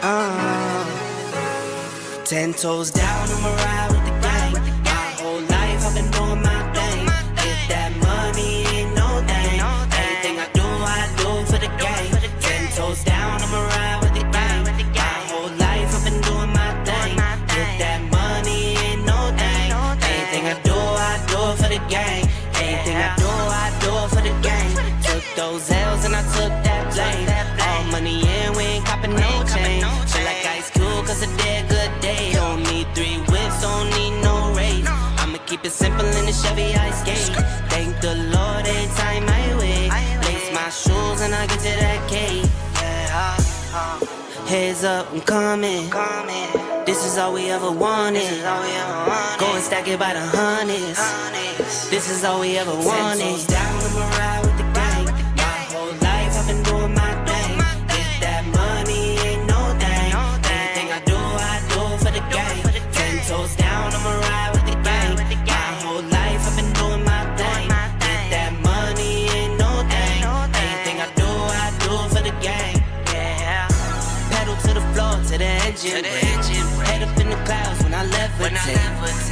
10 toes down, I'ma ride with the gang. My whole life I've been doing my thing. Get that money, ain't no thing. Anything I do for the gang. 10 toes down, I'ma ride with the gang. My whole life I've been doing my thing. Get that money, ain't no thing. Anything I do for the gang. Anything I do for the gang. Took those L's and I took that blame. All money in, we ain't copping no change. Feel like Ice Cube, cause a dead good day. Don't need 3 whips, don't need no race. I'ma keep it simple in the Chevy I skate. Thank the Lord every time I wait. Lace my shoes and I get to that cake. Heads up, I'm coming. This is all we ever wanted. Go and stack it by the hundreds. This is all we ever wanted. 10 toes down, I'ma ride with the gang. My whole life I've been doing my thing. Get that money, ain't no thing. Anything I do for the gang. 10 toes down, I'ma ride with the gang. My whole life I've been doing my thing. Get that money, ain't no thing. Anything I do for the gang. Pedal to the floor, to the engine. Head up in the clouds when I levitate.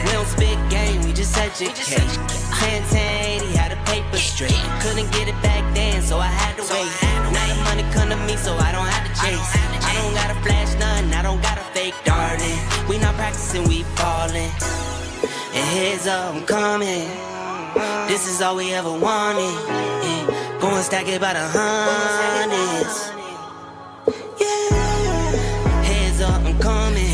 We don't spit game, we just educate. 10-10-80, how the paper straight. Couldn't get it back then, so I had to wait. Now the money come to me, so I don't have to chase. I don't gotta flash nothing, I don't gotta fake, darling. We not practicing, we ballin'. And heads up, I'm coming. This is all we ever wanted. Yeah. Go and stack it by the hundreds. Heads up, I'm coming.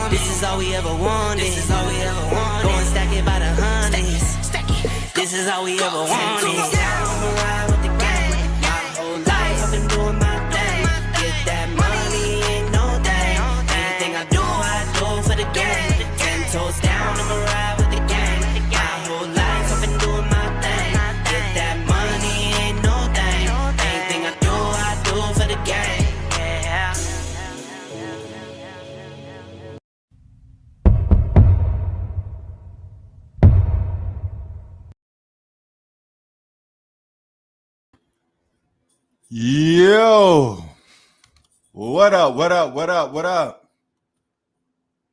This is all we ever wanted. Go and stack it by the hundreds. This is all we ever wanted. I'ma ride with the gang. My whole life I've been doing my thing. Get that money, ain't no thing. Anything I do for the gang. 10 toes down, I'ma ride with the gang. My whole life I've been doing my thing. Get that money, ain't no thing. Anything I do for the gang. Yo, what up?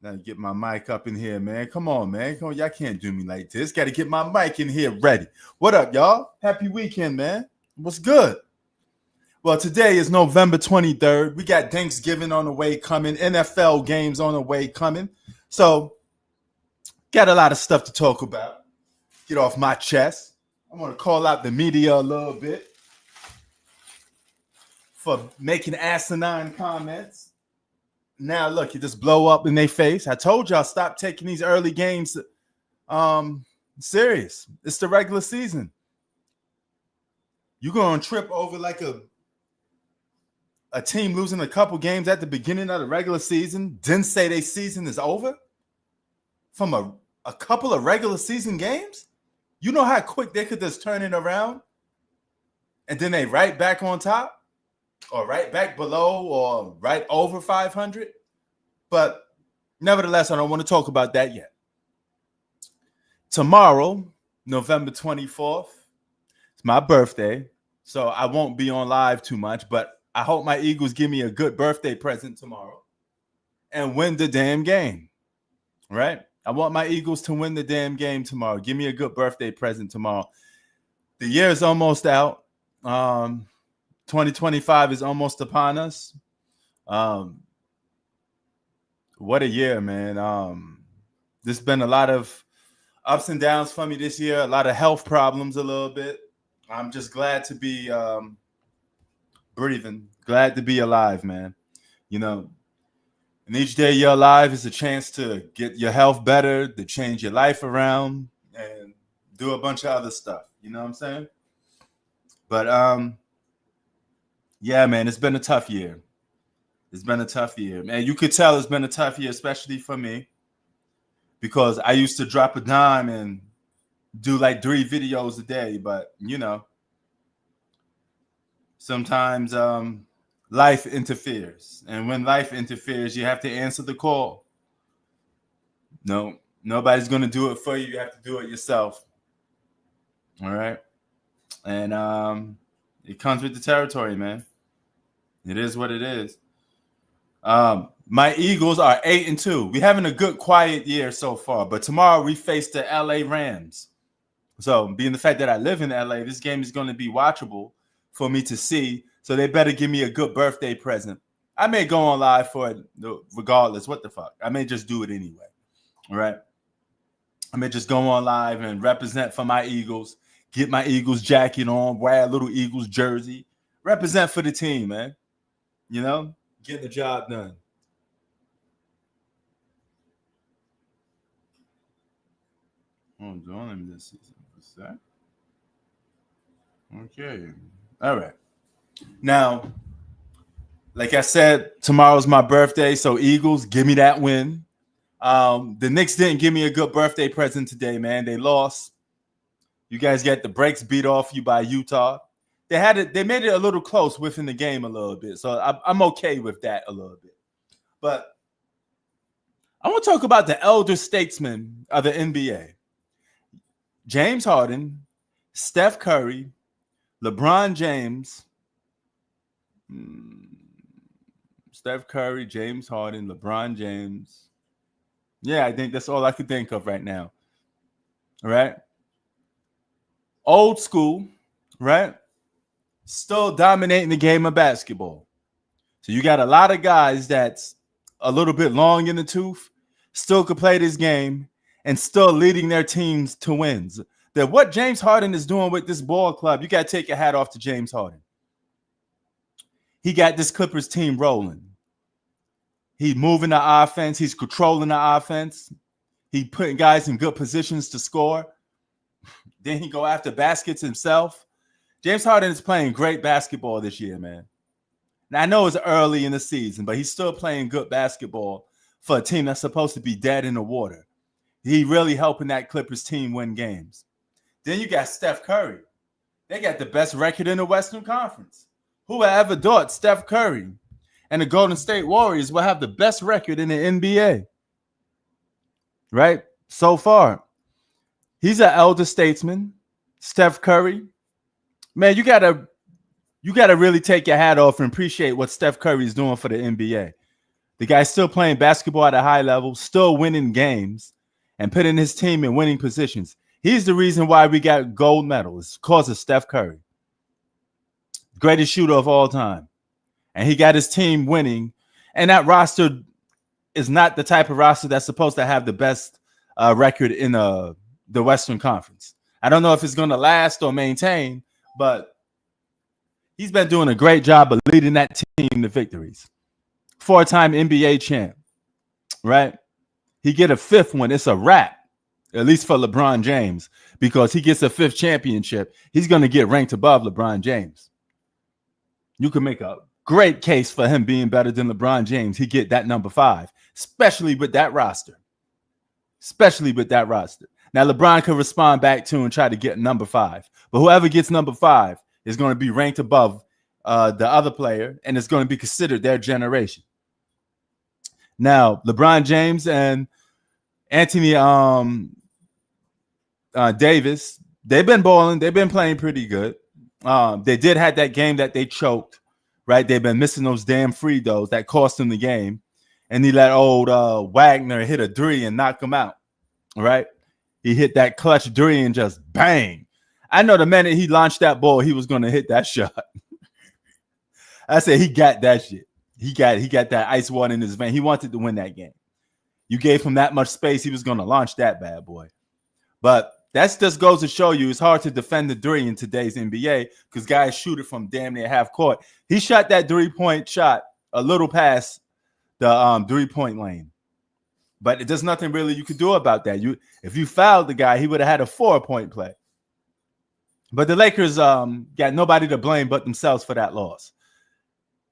Now get my mic up in here, man. Come on, man. Come on, y'all can't do me like this. Got to get my mic in here ready. What up, y'all? Happy weekend, man. What's good? Well, today is November 23rd. We got Thanksgiving on the way coming. NFL games on the way coming. So, got a lot of stuff to talk about. Get off my chest. I want to call out the media a little bit for making asinine comments. Now, look, you just blow up in their face. I told y'all stop taking these early games serious. It's the regular season. You're going to trip over like a team losing a couple games at the beginning of the regular season, didn't say their season is over from a couple of regular season games? You know how quick they could just turn it around and then they right back on top? Or right back below or right over 500. But nevertheless, I don't want to talk about that yet. Tomorrow, November 24th, it's my birthday. So I won't be on live too much, but I hope my Eagles give me a good birthday present tomorrow and win the damn game. Right? I want my Eagles to win the damn game tomorrow. Give me a good birthday present tomorrow. The year is almost out. 2025 is almost upon us. What a year, man. There's been a lot of ups and downs for me this year, a lot of health problems a little bit. I'm just glad to be breathing, glad to be alive, man. You know, and each day you're alive is a chance to get your health better, to change your life around, and do a bunch of other stuff. You know what I'm saying? But yeah, man, it's been a tough year. Man, you could tell it's been a tough year, especially for me, because I used to drop a dime and do like 3 videos a day. But, you know, sometimes life interferes. And when life interferes, you have to answer the call. No, nobody's going to do it for you. You have to do it yourself. All right. And it comes with the territory, man. It is what it is. My Eagles are 8-2. We're having a good, quiet year so far. But tomorrow we face the LA Rams. So, being the fact that I live in LA, this game is going to be watchable for me to see. So, they better give me a good birthday present. I may go on live for it regardless. What the fuck? I may just do it anyway. All right. I may just go on live and represent for my Eagles, get my Eagles jacket on, wear a little Eagles jersey, represent for the team, man. You know, get the job done. Hold on, let me just see something. What's that? Okay. All right. Now, like I said, tomorrow's my birthday, so Eagles, give me that win. The Knicks didn't give me a good birthday present today, man. They lost. You guys got the brakes beat off you by Utah. They had it. They made it a little close within the game a little bit, so I'm okay with that a little bit. But I want to talk about the elder statesmen of the NBA. James Harden, Steph Curry, LeBron James, Steph Curry, James Harden, LeBron James. Yeah, I think that's all I could think of right now. All right. Old school, right? Still dominating the game of basketball. So you got a lot of guys that's a little bit long in the tooth, still could play this game, and still leading their teams to wins. That what James Harden is doing with this ball club, you got to take your hat off to James Harden. He got this Clippers team rolling. He's moving the offense. He's controlling the offense. He putting guys in good positions to score. Then he go after baskets himself. James Harden is playing great basketball this year, man. Now, I know it's early in the season, but he's still playing good basketball for a team that's supposed to be dead in the water. He really helping that Clippers team win games. Then you got Steph Curry. They got the best record in the Western Conference. Who would ever thought Steph Curry and the Golden State Warriors will have the best record in the NBA? Right? So far. He's an elder statesman. Steph Curry. Man, you gotta really take your hat off and appreciate what Steph Curry is doing for the NBA. The guy's still playing basketball at a high level, still winning games, and putting his team in winning positions. He's the reason why we got gold medals. It's because of Steph Curry. Greatest shooter of all time. And he got his team winning. And that roster is not the type of roster that's supposed to have the best record in the Western Conference. I don't know if it's going to last or maintain, but he's been doing a great job of leading that team to victories. 4-time NBA champ, right? He get a 5th one. It's a wrap, at least for LeBron James, because he gets a 5th championship. He's going to get ranked above LeBron James. You can make a great case for him being better than LeBron James. He get that number 5, especially with that roster. Now, LeBron could respond back to and try to get number 5. But whoever gets number 5 is going to be ranked above the other player, and it's going to be considered their generation. Now, LeBron James and Anthony Davis, they've been balling. They've been playing pretty good. They did have that game that they choked, right? They've been missing those damn free throws that cost them the game. And he let old Wagner hit a 3 and knock him out, right? He hit that clutch 3 and just bang. I know the minute he launched that ball, he was going to hit that shot. I said he got that shit. He got that ice water in his vein. He wanted to win that game. You gave him that much space, he was going to launch that bad boy. But that just goes to show you it's hard to defend the 3 in today's NBA because guys shoot it from damn near half court. He shot that 3-point shot a little past the 3-point lane. But there's nothing really you could do about that. If you fouled the guy, he would have had a 4-point play. But the Lakers got nobody to blame but themselves for that loss.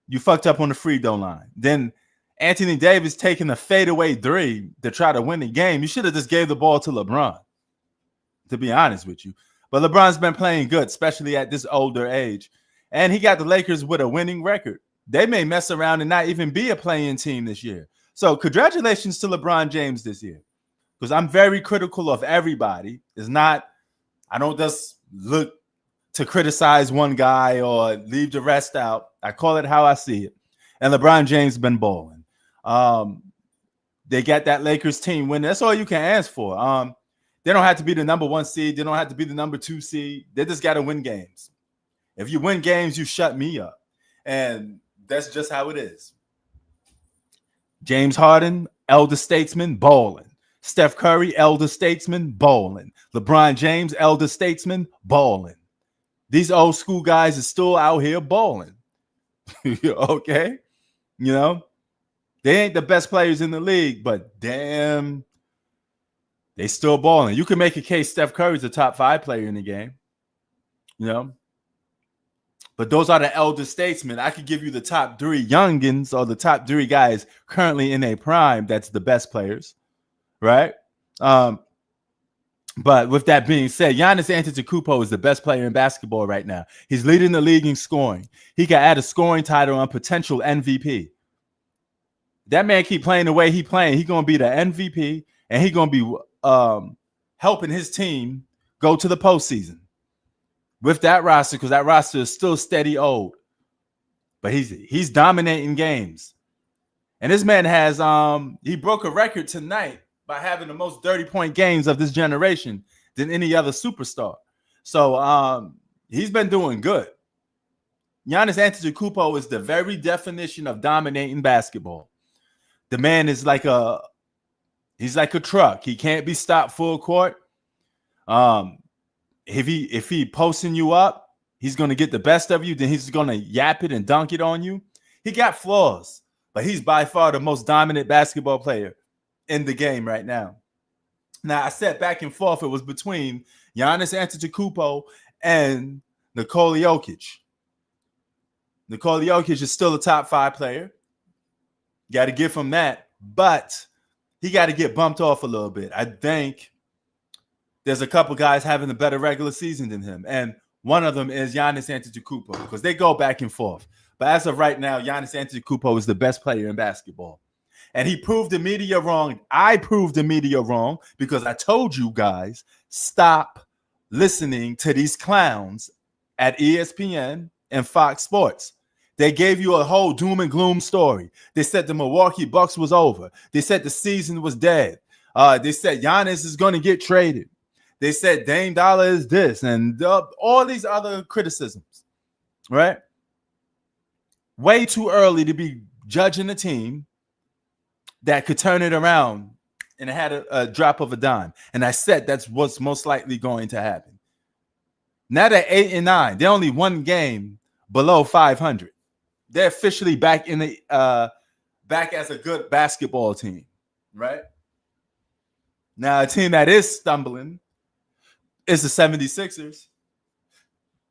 You fucked up on the free throw line. Then Anthony Davis taking a fadeaway 3 to try to win the game. You should have just gave the ball to LeBron, to be honest with you. But LeBron's been playing good, especially at this older age. And he got the Lakers with a winning record. They may mess around and not even be a playing team this year. So congratulations to LeBron James this year. Because I'm very critical of everybody. I don't just look to criticize one guy or leave the rest out. I call it how I see it. And LeBron James been balling. They got that Lakers team winning. That's all you can ask for. They don't have to be the number 1 seed. They don't have to be the number 2 seed. They just got to win games. If you win games, you shut me up. And that's just how it is. James Harden, elder statesman, balling. Steph Curry, elder statesman, balling. LeBron James, elder statesman, balling. These old school guys are still out here balling. Okay? You know, they ain't the best players in the league, but damn, they still balling. You can make a case Steph Curry's a top 5 player in the game. You know? But those are the elder statesmen. I could give you the top 3 youngins or the top 3 guys currently in their prime. That's the best players, right? But with that being said, Giannis Antetokoumpo is the best player in basketball right now. He's leading the league in scoring. He can add a scoring title on potential MVP. That man keep playing the way he playing. He's going to be the MVP, and he's going to be helping his team go to the postseason. With that roster, because that roster is still steady old. But he's dominating games. And this man has he broke a record tonight by having the most 30-point games of this generation than any other superstar. So he's been doing good. Giannis Antetokoumpo is the very definition of dominating basketball. The man is he's like a truck. He can't be stopped full court. If he posting you up, he's going to get the best of you. Then he's going to yap it and dunk it on you. He got flaws, but he's by far the most dominant basketball player in the game right now. Now, I said back and forth, it was between Giannis Antetokoumpo and Nikola Jokic. Nikola Jokic is still a top 5 player. Got to give him that, but he got to get bumped off a little bit. I think there's a couple guys having a better regular season than him, and one of them is Giannis Antetokoumpo because they go back and forth. But as of right now, Giannis Antetokoumpo is the best player in basketball. And he proved the media wrong. I proved the media wrong because I told you guys, stop listening to these clowns at ESPN and Fox Sports. They gave you a whole doom and gloom story. They said the Milwaukee Bucks was over. They said the season was dead. They said Giannis is going to get traded. They said Dame Dollar is this and all these other criticisms, right? Way too early to be judging a team that could turn it around and it had a drop of a dime. And I said that's what's most likely going to happen. Now they're 8-9. They're only one game below 500. They're officially back in the back as a good basketball team, right? Now a team that is stumbling is the 76ers.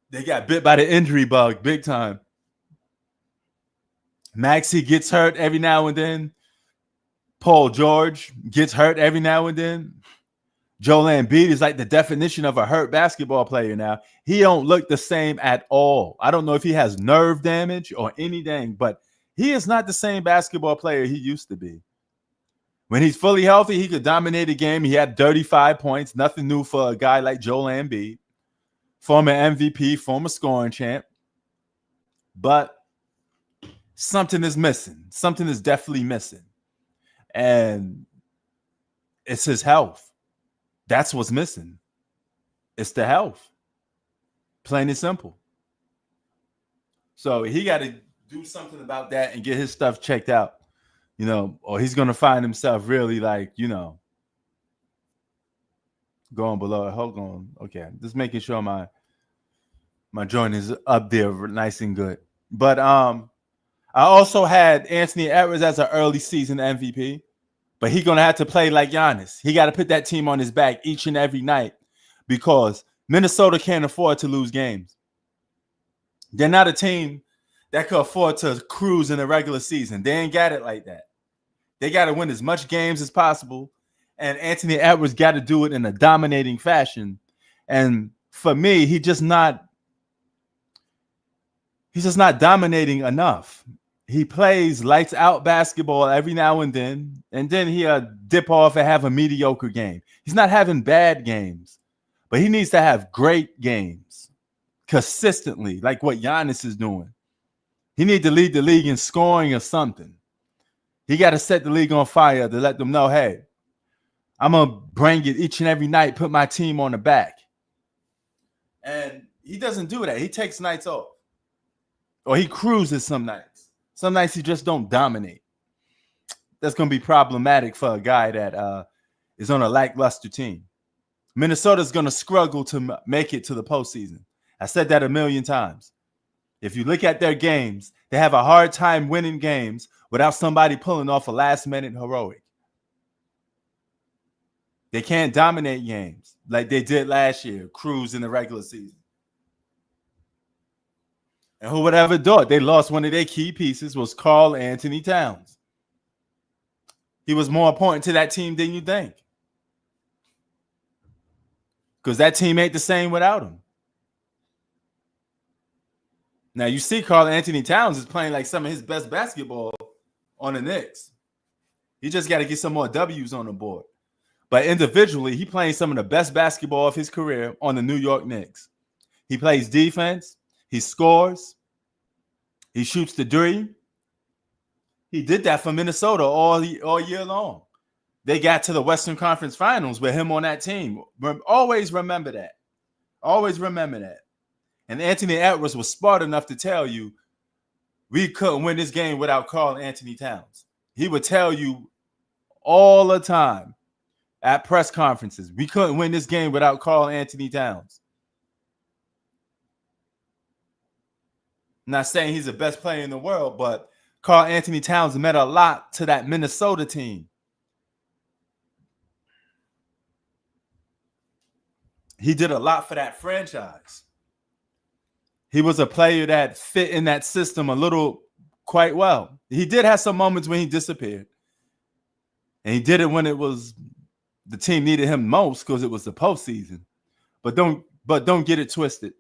They got bit by the injury bug big time. Maxey gets hurt every now and then. Paul George gets hurt every now and then. Joel Embiid is like the definition of a hurt basketball player now. He don't look the same at all. I don't know if he has nerve damage or anything, but he is not the same basketball player he used to be. When he's fully healthy, he could dominate a game. He had 35 points. Nothing new for a guy like Joel Embiid, former MVP, former scoring champ. But something is missing. Something is definitely missing. And it's his health. That's what's missing. It's the health. Plain and simple. So he got to do something about that and get his stuff checked out, you know, or he's going to find himself really like, you know, going below. Hold on. Okay. Just making sure my joint is up there nice and good. But I also had Anthony Edwards as an early season MVP. But he's going to have to play like Giannis. He got to put that team on his back each and every night because Minnesota can't afford to lose games. They're not a team that could afford to cruise in the regular season. They ain't got it like that. They got to win as much games as possible. And Anthony Edwards got to do it in a dominating fashion. And for me, he's just not dominating enough. He plays lights out basketball every now and then he'll dip off and have a mediocre game. He's not having bad games, but he needs to have great games consistently, like what Giannis is doing. He needs to lead the league in scoring or something. He got to set the league on fire to let them know, hey, I'm going to bring it each and every night, put my team on the back. And he doesn't do that. He takes nights off. Or he cruises some nights. Some nights he just don't dominate. That's going to be problematic for a guy that is on a lackluster team. Minnesota's going to struggle to make it to the postseason. I said that a million times. If you look at their games, they have a hard time winning games without somebody pulling off a last-minute heroic. They can't dominate games like they did last year, cruise in the regular season. And who would ever thought they lost one of their key pieces was Karl Anthony Towns. He was more important to that team than you think. Because that team ain't the same without him. Now, you see Karl Anthony Towns is playing like some of his best basketball on the Knicks. He just got to get some more W's on the board. But individually, he playing some of the best basketball of his career on the New York Knicks. He plays defense. He scores. He shoots the three. He did that for Minnesota all year long. They got to the Western Conference Finals with him on that team. Always remember that. Always remember that. And Anthony Edwards was smart enough to tell you we couldn't win this game without Karl Anthony Towns. He would tell you all the time at press conferences, we couldn't win this game without Karl Anthony Towns. I'm not saying he's the best player in the world, but Karl Anthony Towns meant a lot to that Minnesota team. He did a lot for that franchise. He was a player that fit in that system quite well. He did have some moments when he disappeared. And he did it when it was the team needed him most because it was the postseason. But don't get it twisted.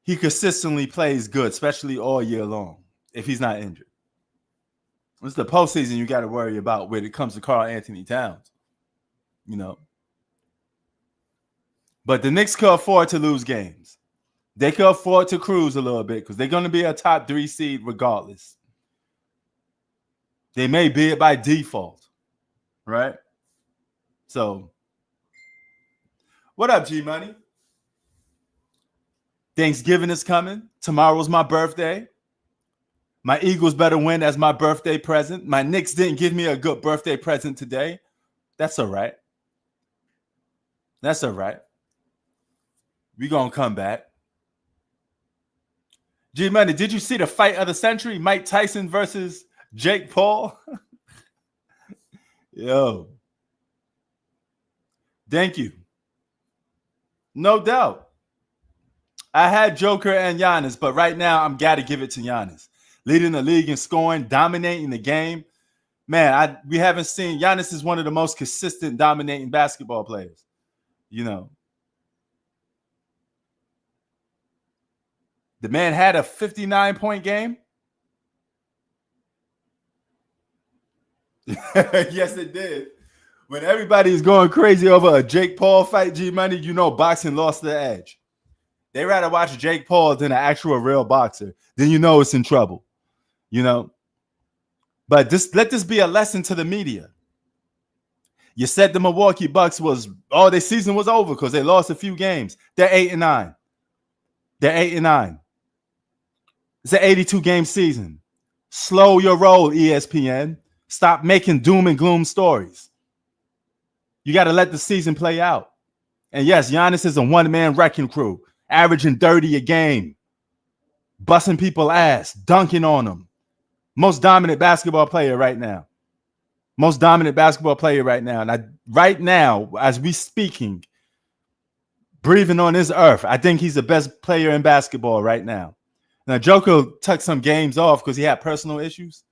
He consistently plays good, especially all year long, if he's not injured. It's the postseason you got to worry about when it comes to Karl Anthony Towns. You know. But the Knicks could afford to lose games. They could afford to cruise a little bit because they're going to be a top 3 seed regardless. They may be it by default, right? So, what up, G-Money? Thanksgiving is coming. Tomorrow's my birthday. My Eagles better win as my birthday present. My Knicks didn't give me a good birthday present today. That's all right. That's all right. We're going to come back. G-Money, did you see the fight of the century? Mike Tyson versus Jake Paul? Yo. Thank you. No doubt. I had Joker and Giannis, but right now I'm got to give it to Giannis. Leading the league in scoring, dominating the game. Man, we haven't seen Giannis is one of the most consistent dominating basketball players. You know. The man had a 59-point game. Yes, it did. When everybody's going crazy over a Jake Paul fight, G-Money, you know boxing lost the edge. They rather watch Jake Paul than an actual real boxer. Then you know it's in trouble. You know? But let this be a lesson to the media. You said the Milwaukee Bucks their season was over because they lost a few games. They're 8-9. They're 8-9. It's an 82-game season. Slow your roll, ESPN. Stop making doom and gloom stories. You got to let the season play out. And yes, Giannis is a one-man wrecking crew, averaging 30 a game, busting people ass, dunking on them. Most dominant basketball player right now. Most dominant basketball player right now. And right now, as we speaking, breathing on this earth, I think he's the best player in basketball right now. Now, Joker took some games off because he had personal issues.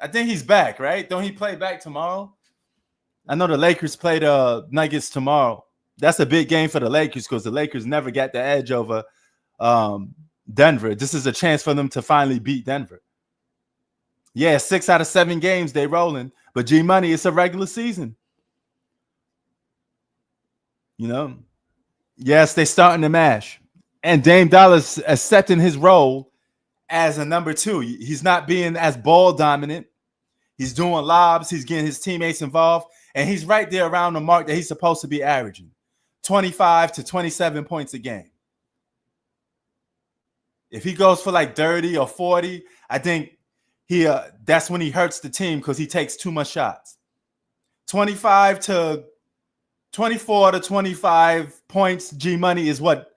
I think he's back, right? Don't he play back tomorrow? I know the Lakers play the Nuggets tomorrow. That's a big game for the Lakers because the Lakers never got the edge over Denver. This is a chance for them to finally beat Denver. Yeah, 6 out of 7 games they rolling. But G-Money, it's a regular season. You know? Yes, they starting to mash. And Dame Dollar's accepting his role as a number 2. He's not being as ball dominant. He's doing lobs. He's getting his teammates involved. And he's right there around the mark that he's supposed to be averaging. 25 to 27 points a game. If he goes for like 30 or 40, I think that's when he hurts the team because he takes too much shots. 24 to 25 points, G Money, is what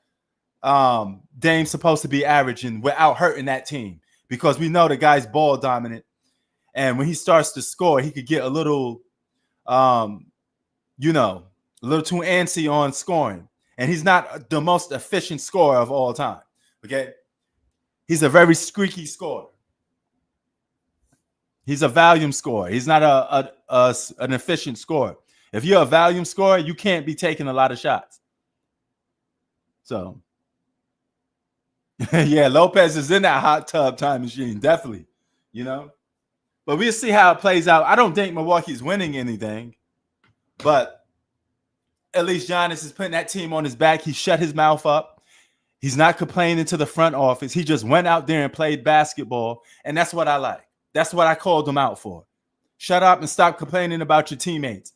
Dame's supposed to be averaging without hurting that team, because we know the guy's ball dominant. And when he starts to score, he could get a little, a little too antsy on scoring. And he's not the most efficient scorer of all time. Okay. He's a very squeaky scorer. He's a volume scorer. He's not an efficient scorer. If you're a volume scorer, you can't be taking a lot of shots. So, yeah, Lopez is in that hot tub time machine, definitely, But we'll see how it plays out. I don't think Milwaukee's winning anything, but at least Giannis is putting that team on his back. He shut his mouth up. He's not complaining to the front office. He just went out there and played basketball, and that's what I like. That's what I called him out for. Shut up and stop complaining about your teammates.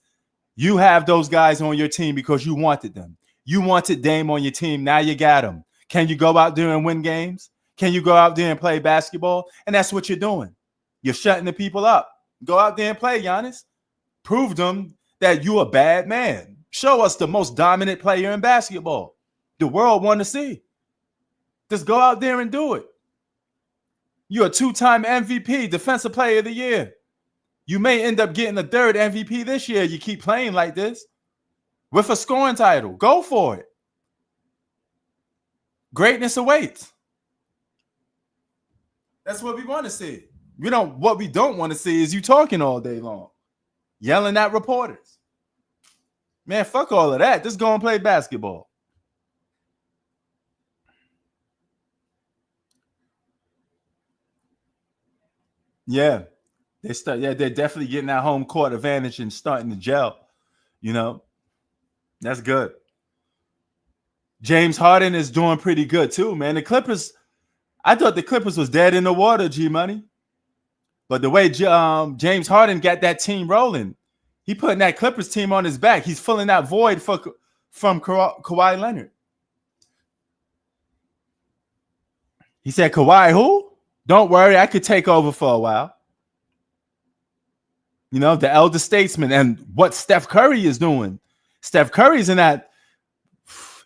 You have those guys on your team because you wanted them. You wanted Dame on your team. Now you got him. Can you go out there and win games? Can you go out there and play basketball? And that's what you're doing. You're shutting the people up. Go out there and play, Giannis. Prove them that you're a bad man. Show us the most dominant player in basketball. The world want to see. Just go out there and do it. You're a 2-time MVP, Defensive Player of the Year. You may end up getting a third MVP this year. You keep playing like this with a scoring title. Go for it. Greatness awaits. That's what we want to see. What we don't want to see is you talking all day long, yelling at reporters. Man, fuck all of that. Just go and play basketball. Yeah. They're definitely getting that home court advantage and starting to gel. That's good. James Harden is doing pretty good too, man. The Clippers, I thought the Clippers was dead in the water, G Money. But the way James Harden got that team rolling, he putting that Clippers team on his back. He's filling that void from Kawhi Leonard. He said, Kawhi who? Don't worry, I could take over for a while. The elder statesman, and what Steph Curry is doing. Steph Curry's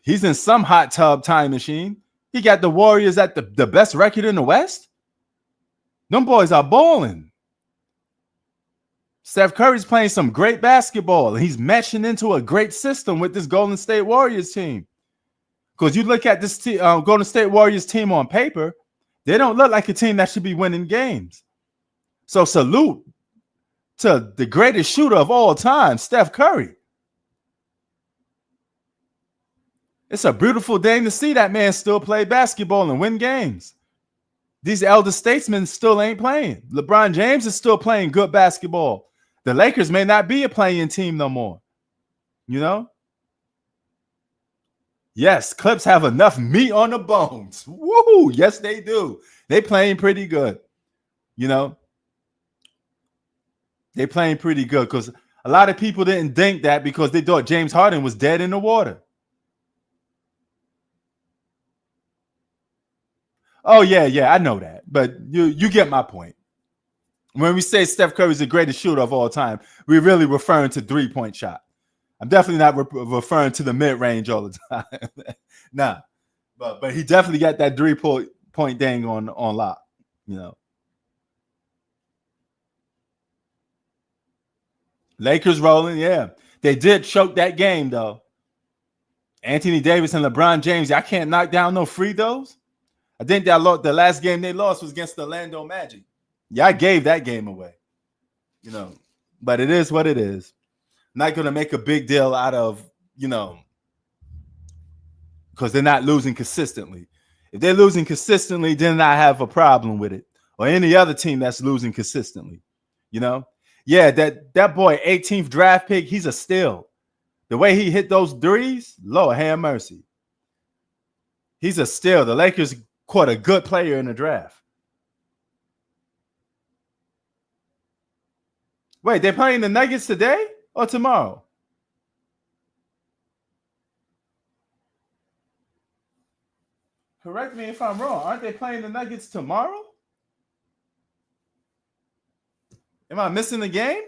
he's in some hot tub time machine. He got the Warriors at the best record in the West. Them boys are balling. Steph Curry's playing some great basketball, and he's meshing into a great system with this Golden State Warriors team. Because you look at this Golden State Warriors team on paper, they don't look like a team that should be winning games. So salute to the greatest shooter of all time, Steph Curry. It's a beautiful thing to see that man still play basketball and win games. These elder statesmen still ain't playing. LeBron James is still playing good basketball. The Lakers may not be a playing team no more. Yes, Clips have enough meat on the bones. Woo! Yes, they do. They playing pretty good. They playing pretty good because a lot of people didn't think that because they thought James Harden was dead in the water. Oh, yeah, I know that. But you get my point. When we say Steph Curry is the greatest shooter of all time, we're really referring to three-point shot. I'm definitely not referring to the mid-range all the time. Nah. But he definitely got that three-point thing on lock, Lakers rolling, yeah. They did choke that game, though. Anthony Davis and LeBron James, I can't knock down no free throws. I think the last game they lost was against the Orlando Magic. Yeah, I gave that game away. But it is what it is. Not going to make a big deal out of, because they're not losing consistently. If they're losing consistently, then I have a problem with it. Or any other team that's losing consistently, Yeah, that boy, 18th draft pick, he's a steal. The way he hit those threes, Lord have mercy. He's a steal. The Lakers caught a good player in the draft. Wait, they're playing the Nuggets today or tomorrow? Correct me if I'm wrong. Aren't they playing the Nuggets tomorrow? Am I missing the game?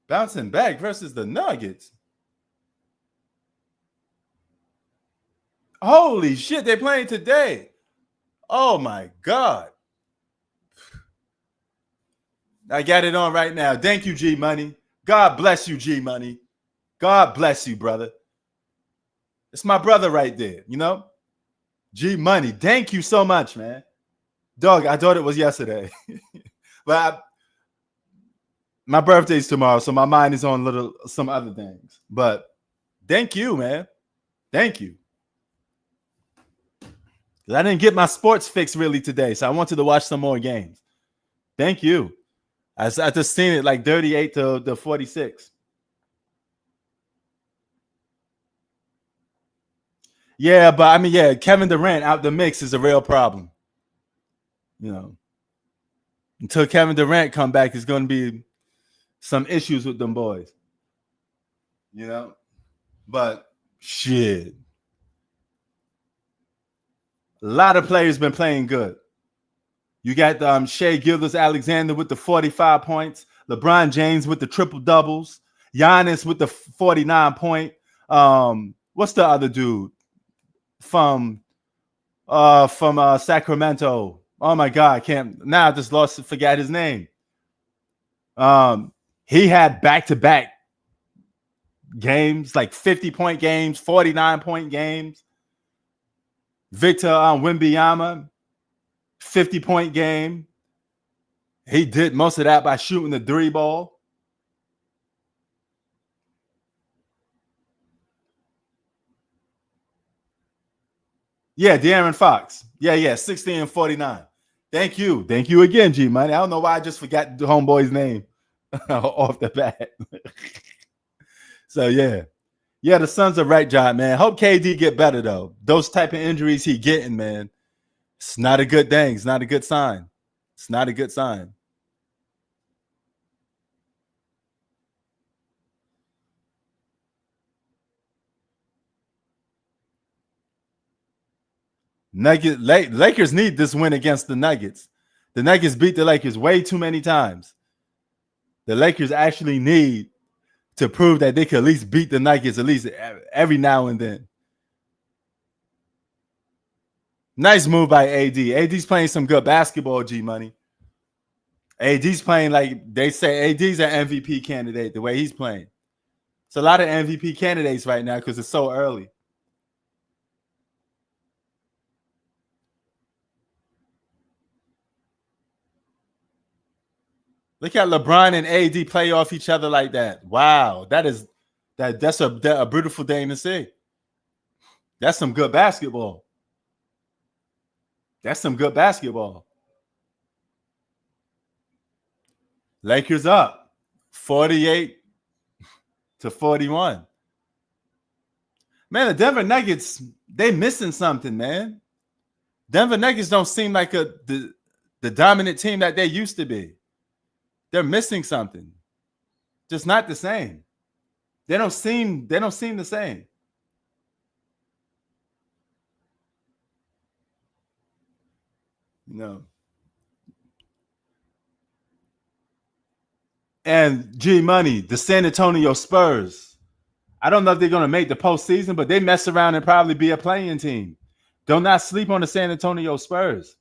Bouncing back versus the Nuggets. Holy shit, they're playing today. Oh my God. I got it on right now. Thank you, G Money. God bless you, G Money. God bless you, brother. It's my brother right there, you know? G Money. Thank you so much, man. Dog, I thought it was yesterday. But my birthday's tomorrow, so my mind is on some other things. But thank you, man. Thank you. I didn't get my sports fix really today, so I wanted to watch some more games. Thank you. I just seen it like 38 to 46. Yeah, but I mean, yeah, Kevin Durant out the mix is a real problem. You know, until Kevin Durant come back, there's going to be some issues with them boys. You know, but shit, a lot of players been playing good. You got Shea Gilgeous-Alexander with the 45 points, LeBron James with the triple doubles, Giannis with the 49 point. What's the other dude from Sacramento? Oh my God, I can't now. I just forgot his name. He had back-to-back games, like 50-point games, 49-point games. Victor Wembanyama, 50-point game. He did most of that by shooting the three ball. Yeah, De'Aaron Fox. Yeah, 60 and 49. Thank you. Thank you again, G Money. I don't know why I just forgot the homeboy's name off the bat. So, yeah. Yeah, the Suns are right, John, man. Hope KD get better, though. Those type of injuries he getting, man, it's not a good thing. It's not a good sign. It's not a good sign. Lakers need this win against the Nuggets. The Nuggets beat the Lakers way too many times. The Lakers actually need to prove that they can at least beat the Nuggets at least every now and then. Nice move by AD. AD's playing some good basketball, G Money. AD's playing like they say AD's an MVP candidate the way he's playing. It's a lot of MVP candidates right now because it's so early. Look at LeBron and AD play off each other like that. Wow, that's a beautiful thing to see. That's some good basketball. That's some good basketball. Lakers up 48 to 41. Man, the Denver Nuggets, they missing something, man. Denver Nuggets don't seem like the dominant team that they used to be. They're missing something. Just not the same. They don't seem the same. No. And G Money, the San Antonio Spurs. I don't know if they're going to make the postseason, but they mess around and probably be a playing team. Do not sleep on the San Antonio Spurs.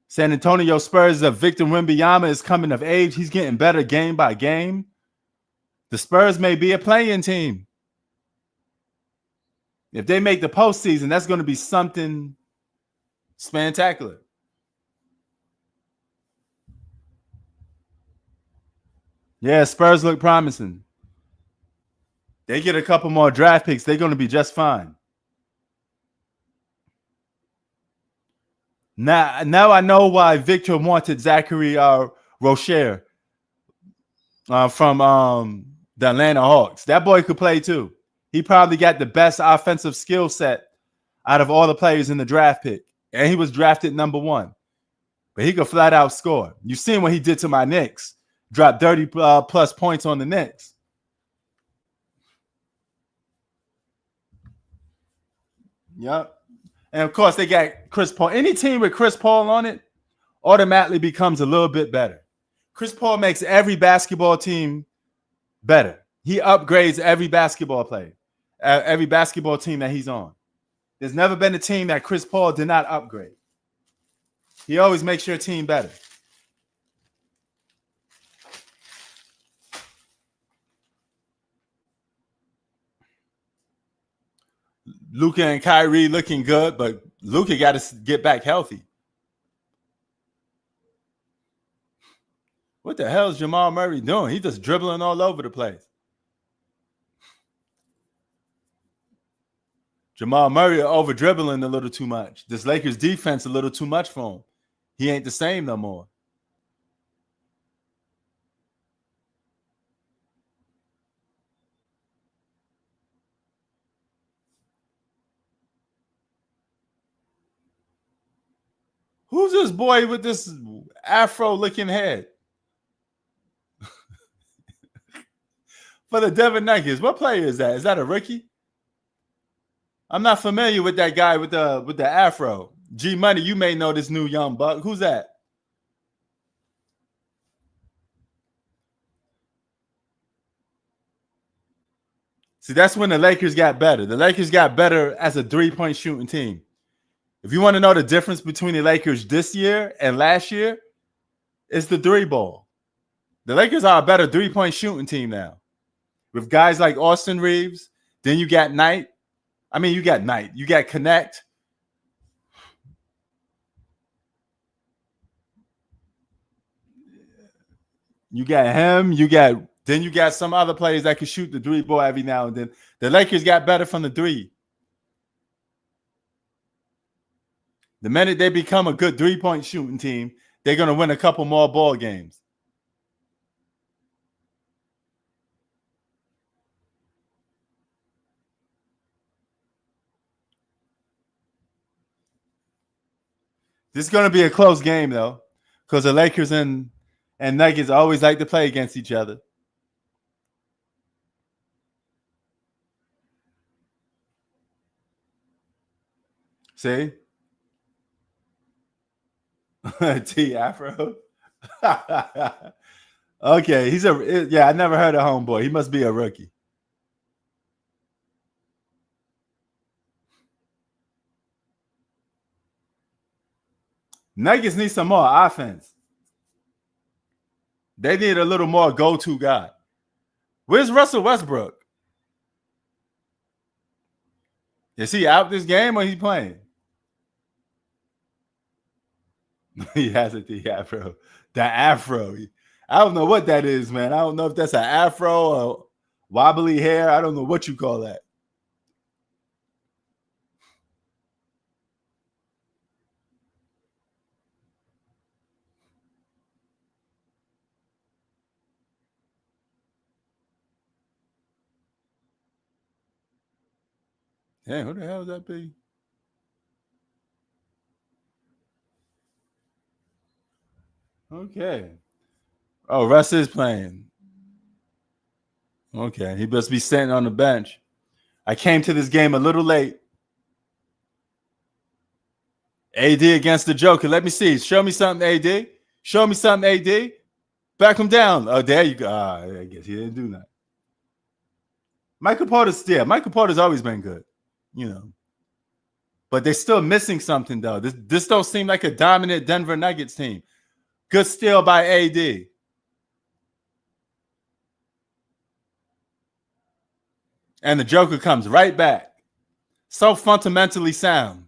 San Antonio Spurs of Victor Wembanyama is coming of age. He's getting better game by game. The Spurs may be a playing team. If they make the postseason, that's going to be something spectacular. Yeah, Spurs look promising. They get a couple more draft picks, they're going to be just fine. Now I know why Victor wanted Zachary Rocher from the Atlanta Hawks. That boy could play too. He probably got the best offensive skill set out of all the players in the draft pick. And he was drafted number 1. But he could flat out score. You seen what he did to my Knicks. Dropped 30 plus points on the Knicks. Yep. And of course, they got Chris Paul. Any team with Chris Paul on it automatically becomes a little bit better. Chris Paul makes every basketball team better. He upgrades every basketball player, every basketball team that he's on. There's never been a team that Chris Paul did not upgrade. He always makes your team better. Luka and Kyrie looking good, but Luka got to get back healthy. What the hell is Jamal Murray doing? He's just dribbling all over the place. Jamal Murray over dribbling a little too much. This Lakers defense a little too much for him. He ain't the same no more. Who's this boy with this afro-looking head? For the Denver Nuggets, what player is that? Is that a rookie? I'm not familiar with that guy with the afro. G Money, you may know this new young buck. Who's that? See, that's when the Lakers got better. The Lakers got better as a three-point shooting team. If you want to know the difference between the Lakers this year and last year, it's the three ball. The Lakers are a better three-point shooting team now. With guys like Austin Reeves, then you got Knight. You got Knight. You got Connect. You got him. You got some other players that can shoot the three ball every now and then. The Lakers got better from the three. The minute they become a good three-point shooting team, they're going to win a couple more ball games. This is going to be a close game, though, because the Lakers and Nuggets always like to play against each other. See? T Afro. Okay, I never heard of homeboy. He must be a rookie. Nuggets need some more offense. They need a little more go-to guy. Where's Russell Westbrook? Is he out this game or he playing? He has a T Afro. The Afro. I don't know what that is, man. I don't know if that's an Afro or wobbly hair. I don't know what you call that. Hey, who the hell would that be? Okay. Oh, Russ is playing. Okay. He must be sitting on the bench. I came to this game a little late. AD against the Joker. Let me see. Show me something, AD. Show me something, AD. Back him down. Oh, there you go. I guess he didn't do that. Michael Porter's always been good, But they're still missing something, though. This don't seem like a dominant Denver Nuggets team. Good steal by AD. And the Joker comes right back. So fundamentally sound.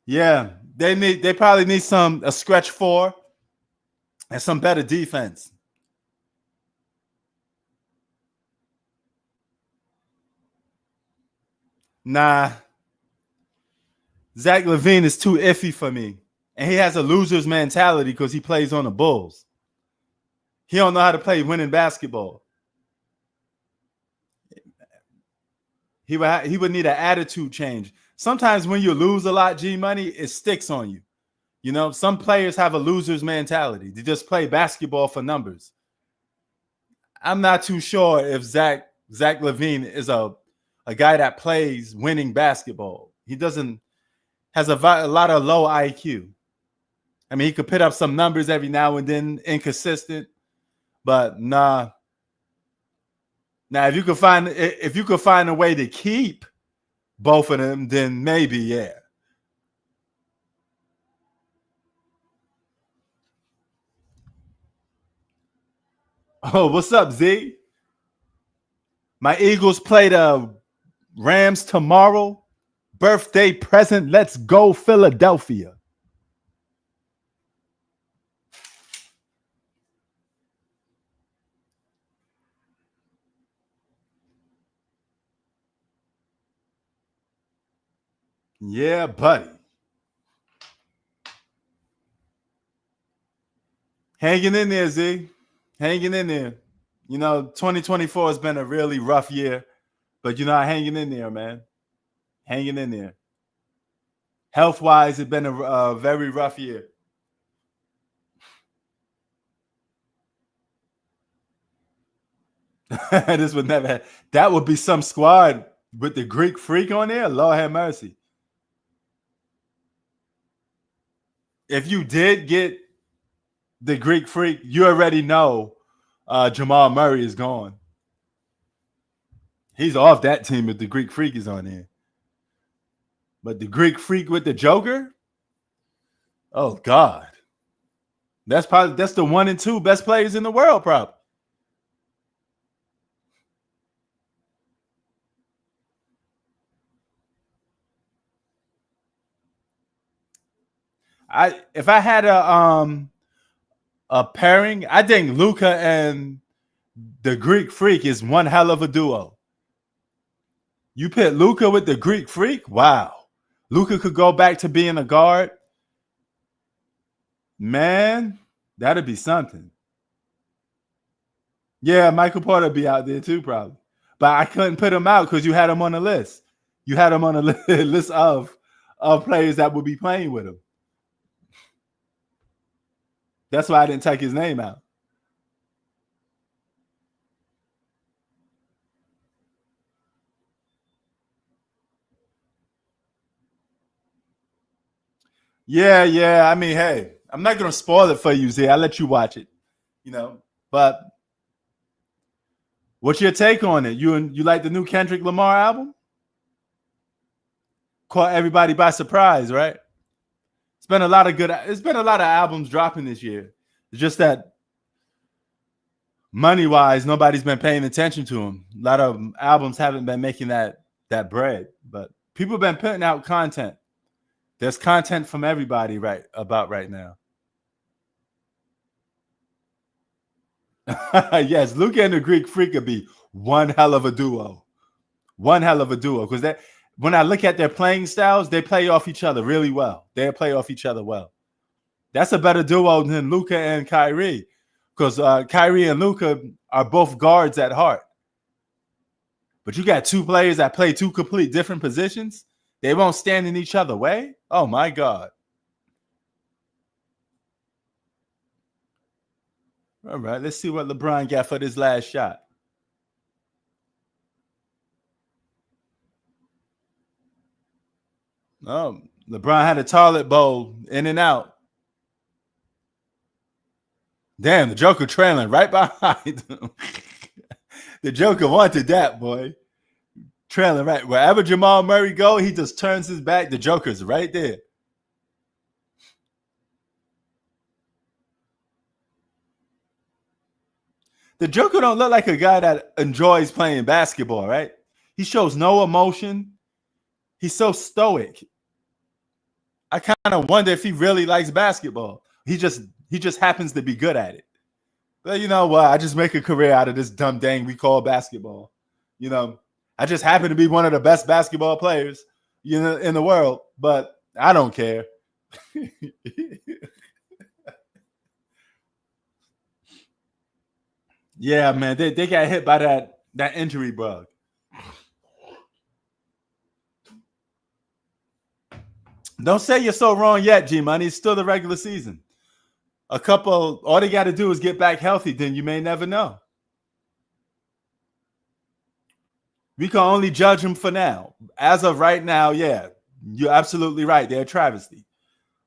Yeah, they probably need a stretch four and some better defense. Nah, Zach LaVine is too iffy for me. And he has a loser's mentality because he plays on the Bulls. He don't know how to play winning basketball. He would need an attitude change. Sometimes when you lose a lot, G Money, it sticks on you. You know, some players have a loser's mentality. They just play basketball for numbers. I'm not too sure if Zach LaVine is a guy that plays winning basketball. He doesn't has a lot of low IQ. I mean, he could put up some numbers every now and then, inconsistent, but nah. Now, if you could find a way to keep both of them, then maybe yeah. Oh, what's up, Z? My Eagles play the Rams tomorrow. Birthday present. Let's go, Philadelphia. Yeah, buddy. Hanging in there, Z. Hanging in there. You know, 2024 has been a really rough year, but you know, hanging in there, man. Hanging in there. Health wise, it's been a very rough year. This would never. That would be some squad with the Greek freak on there. Lord have mercy. If you did get the Greek freak, you already know Jamal Murray is gone. He's off that team if the Greek freak is on there. But the Greek freak with the Joker, oh God, that's the 1 and 2 best players in the world, probably. If I had a pairing, I think Luca and the Greek freak is one hell of a duo. You put Luca with the Greek freak, wow. Luca could go back to being a guard. Man, that'd be something. Yeah, Michael Porter be out there too, probably. But I couldn't put him out because you had him on the list. You had him on a list of players that would be playing with him. That's why I didn't take his name out. Yeah, yeah. I mean, hey, I'm not gonna spoil it for you, Z. I'll let you watch it. You know, but what's your take on it? You like the new Kendrick Lamar album? Caught everybody by surprise, right? It's been a lot of good. It's been a lot of albums dropping this year. It's just that money wise, nobody's been paying attention to them. A lot of albums haven't been making that bread, but people have been putting out content. There's content from everybody right now. Yes, Luca and the Greek Freak could be one hell of a duo. One hell of a duo. Because that when I look at their playing styles, they play off each other really well. They play off each other well. That's a better duo than Luca and Kyrie. Because Kyrie and Luca are both guards at heart. But you got two players that play two complete different positions. They won't stand in each other's way. Oh my God. All right, let's see what LeBron got for this last shot. Oh, LeBron had a toilet bowl in and out. Damn, the Joker trailing right behind him. The Joker wanted that, boy. Trailing right. Wherever Jamal Murray go, he just turns his back. The Joker's right there. The Joker don't look like a guy that enjoys playing basketball, right? He shows no emotion. He's so stoic. I kind of wonder if he really likes basketball. He just happens to be good at it. But you know what? I just make a career out of this dumb thing we call basketball. You know, I just happen to be one of the best basketball players, you know, in the world, but I don't care. Yeah, man, they got hit by that injury bug. Don't say you're so wrong yet, G Money. It's still the regular season. All they got to do is get back healthy, then you may never know. We can only judge them for now. As of right now, yeah, you're absolutely right. They're a travesty.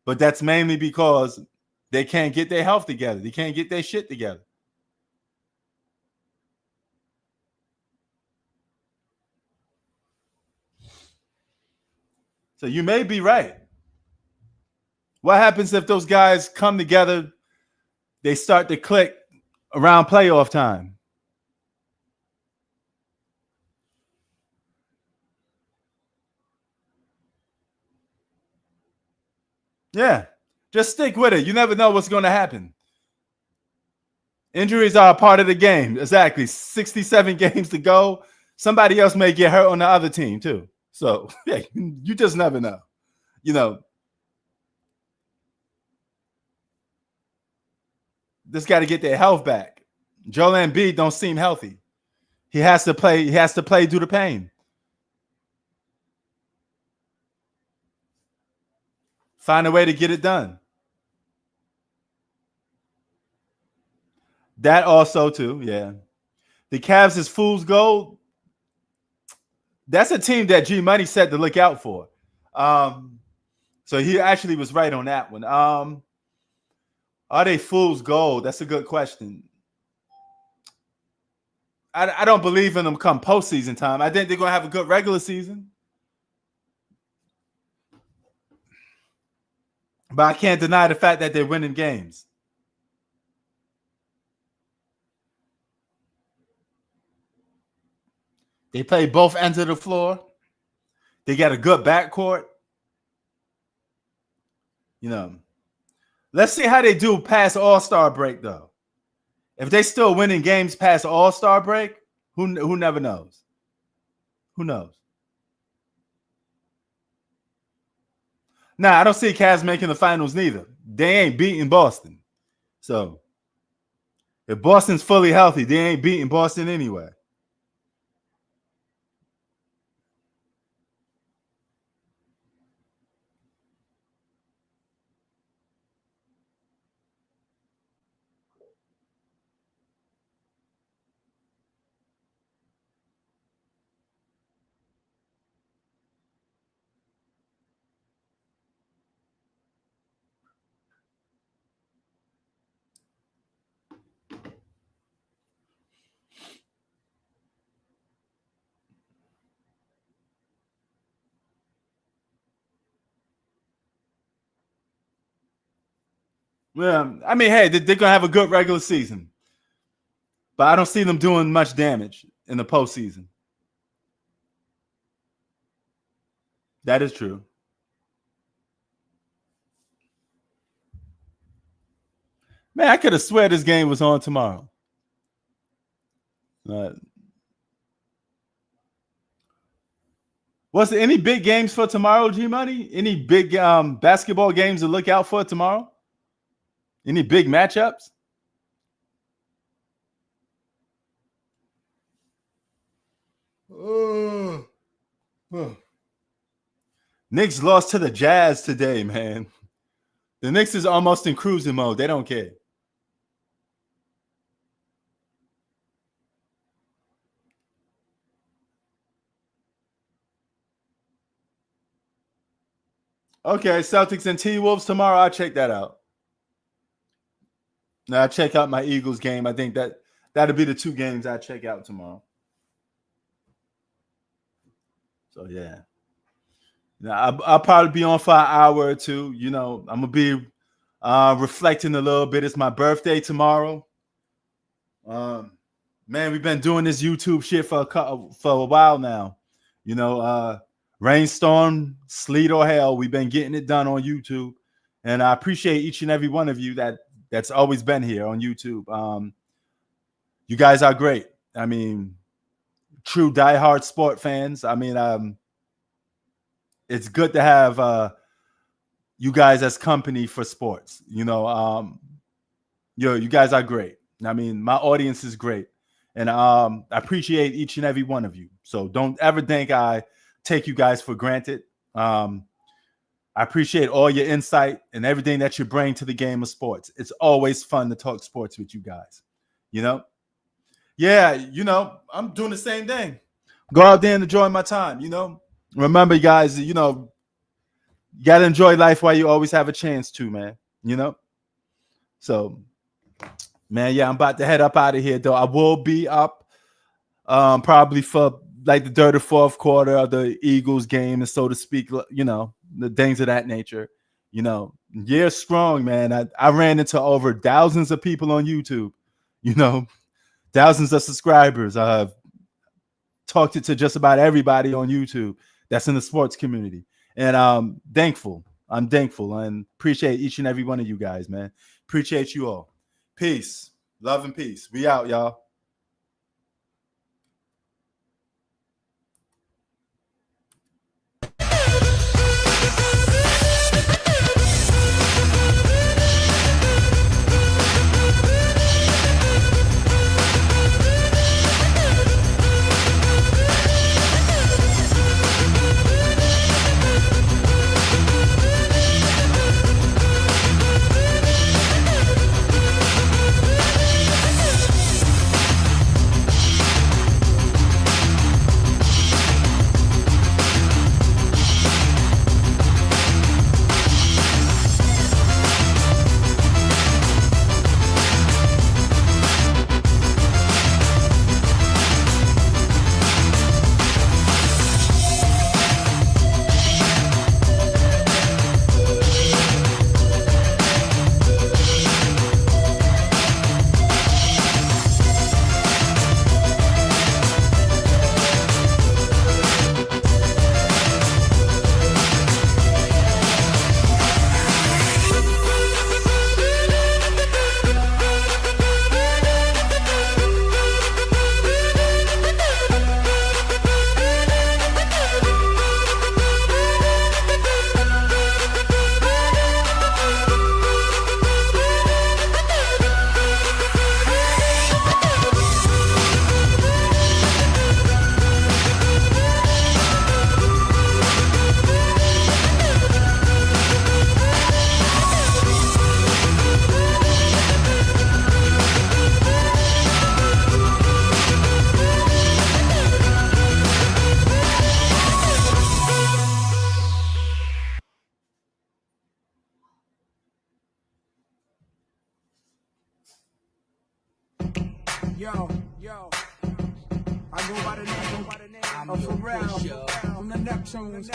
But that's mainly because they can't get their health together. They can't get their shit together. So you may be right. What happens if those guys come together, they start to click around playoff time? Yeah, just stick with it. You never know what's going to happen. Injuries are a part of the game. Exactly. 67 games to go. Somebody else may get hurt on the other team too. So yeah, you just never know. You know, just got to get their health back. Joel Embiid don't seem healthy. He has to play. He has to play due to pain. Find a way to get it done. That also too. Yeah. The Cavs is fool's gold. That's a team that G Money said to look out for. So he actually was right on that one. Are they fool's gold? That's a good question. I don't believe in them come postseason time. I think they're going to have a good regular season. But I can't deny the fact that they're winning games. They play both ends of the floor. They got a good backcourt. You know, let's see how they do past All-Star break, though. If they still winning games past All-Star break, who never knows? Who knows? Nah, I don't see Cavs making the finals neither. They ain't beating Boston. So if Boston's fully healthy, they ain't beating Boston anyway. Well, I mean, hey, they're gonna have a good regular season, but I don't see them doing much damage in the postseason. That is true. Man, I could have swear this game was on tomorrow. Uh, was there any big games for tomorrow, G Money? Any big basketball games to look out for tomorrow? Any big matchups? Knicks lost to the Jazz today, man. The Knicks is almost in cruising mode. They don't care. Okay, Celtics and T-Wolves tomorrow. I'll check that out. Now I'll check out my Eagles game. I think that'll be the two games I check out tomorrow. So yeah. Now I'll probably be on for an hour or two. You know, I'm gonna be reflecting a little bit. It's my birthday tomorrow. Man, we've been doing this YouTube shit for a while now. You know, Rainstorm, sleet or hail, we've been getting it done on YouTube. And I appreciate each and every one of you that's always been here on YouTube. You guys are great. I mean, true diehard sport fans. I mean, it's good to have you guys as company for sports. You guys are great. I mean, my audience is great. And I appreciate each and every one of you. So don't ever think I take you guys for granted. I appreciate all your insight and everything that you bring to the game of sports. It's always fun to talk sports with you guys. Yeah, I'm doing the same thing. Go out there and enjoy my time, Remember, guys, you got to enjoy life while you always have a chance to, man, So, man, yeah, I'm about to head up out of here, though. I will be up probably for like the third or fourth quarter of the Eagles game, and so to speak, the things of that nature. Yeah, strong, man. I ran into over thousands of people on YouTube, thousands of subscribers. I've talked to just about everybody on YouTube that's in the sports community. And I'm thankful and appreciate each and every one of you guys, man. Appreciate you all. Peace. Love and peace. We out, y'all. Yo, I go by the name of Pharrell from the Neptunes.